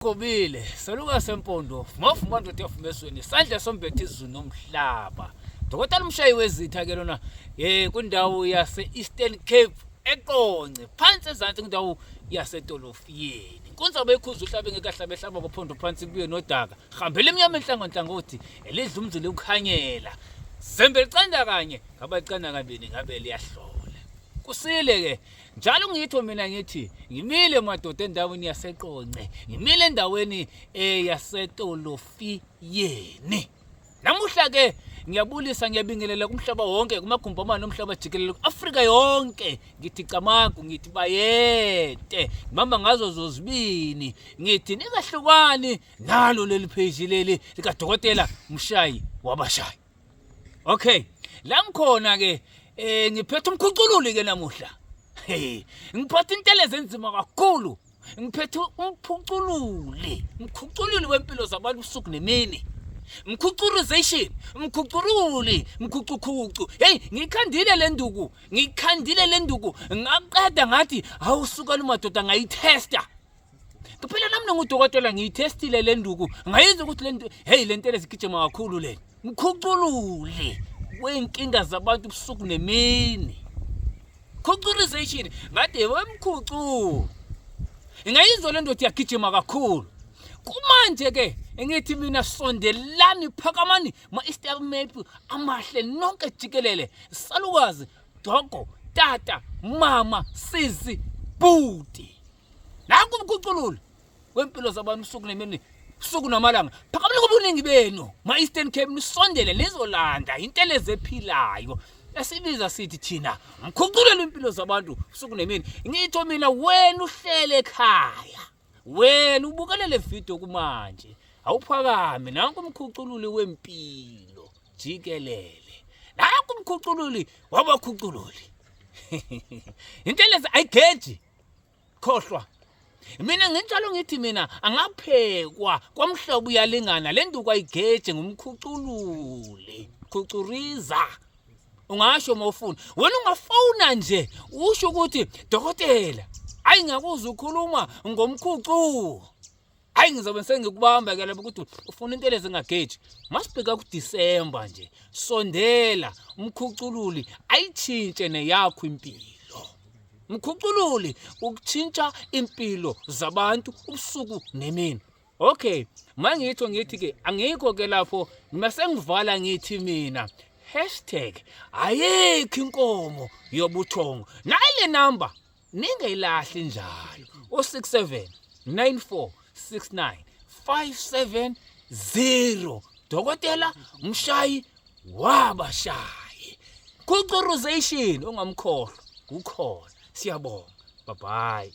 Kobile saluka sempondo mafuma ndoda yafumesweni isandla sombethe izulu nomhlaba Dr. Mshayiwezitha ke lona kundawo yase Eastern Cape eqonce phansi ezantsi kundawo yase Dolofiyeni kunzabe ikhuza uhlabe ngekahlabe hlaba kophondo phansi kubuye nodaka hambela emnyama enhlangonhlango uthi elidla umzili ukhanyela sembe licanda kanye ngabacana kabini ngabe liyahlola kusile ke njalo ngitho mina ngithi ngimile madoda endaweni yaseqonce ngimile endaweni yaseTolofiyeni namuhla ke ngiyabulisa ngiyabingelela kumhlaba wonke kumagumbamano omhlaba jikelele kuAfrika yonke ngithi camagu ngithi bayete ngibamba ngazo zozibini ngithi ningahlukani nalo leli page leli lika Dr. Mshayi wabashayi okay la ngikhona ke ngiphethe umkhucululi ke namuhla ngiphatha inteleze enzima kakhulu ngiphethe umkhucululi wempilo zabantu usuku nemini mkhucurization mkhucululi mkhucukucu hey ngikhandile le nduku ngaqeda ngathi awusuka madoda ngayitesta kuphela nami ngudokotela ngiyitestile le nduku ngayenza ukuthi le nto hey le nteleze igijima kakhulu le mkhucululi wenkinga zabantu usuku nemini mkhucurization ngathi wemkhucu ingayizwa le ndoda yagijima kakhulu kumanje ke engithi mina sondelani phakamani ma-Eastern Map amahle nonke jikelele salukazi dogo tata mama sisi bhuti nanku umkhucululi wempilo zabantu usuku nemini usuku namalanga phakamani ngobuningi benu ma-Eastern Cape nisondele nizolanda inteleze ephilayo esibiza sithi thina umkhucululi impilo zabantu usuku nemini ngitho mina wena uhlele ekhaya wena ubukele le video kumanje awuphakame nanku umkhucululi wempilo jikelele nanku umkhucululi wabakhucululi inteleze ayigeji khohlwa mina nginjalo ngithi mina angaphekwa kwamhlobo uyalingana le nduku ayigeje ngumkhucululi khucuriza ungasho mawufuna wena ungafona nje usho ukuthi dokotela ayi ngakuzwa ukhuluma ngomkhucu ayi ngizobe sengikubamba ke lapho ukuthi ufuna inteleze engageji masibheka ku December nje sondela umkhucululi ayichintshe neyakho impilo umkhucululi ukuchintsha impilo zabantu ubusuku nemini okay mangitho ngithi ke angikho ke lapho masengivala ngithi mina #ayekho inkomo yobuthongo nale number ningayilahli njalo o67946957 Dr. Mshayi wabashayi khucurization ungamkhohlwa ukhona siyabonga bye bye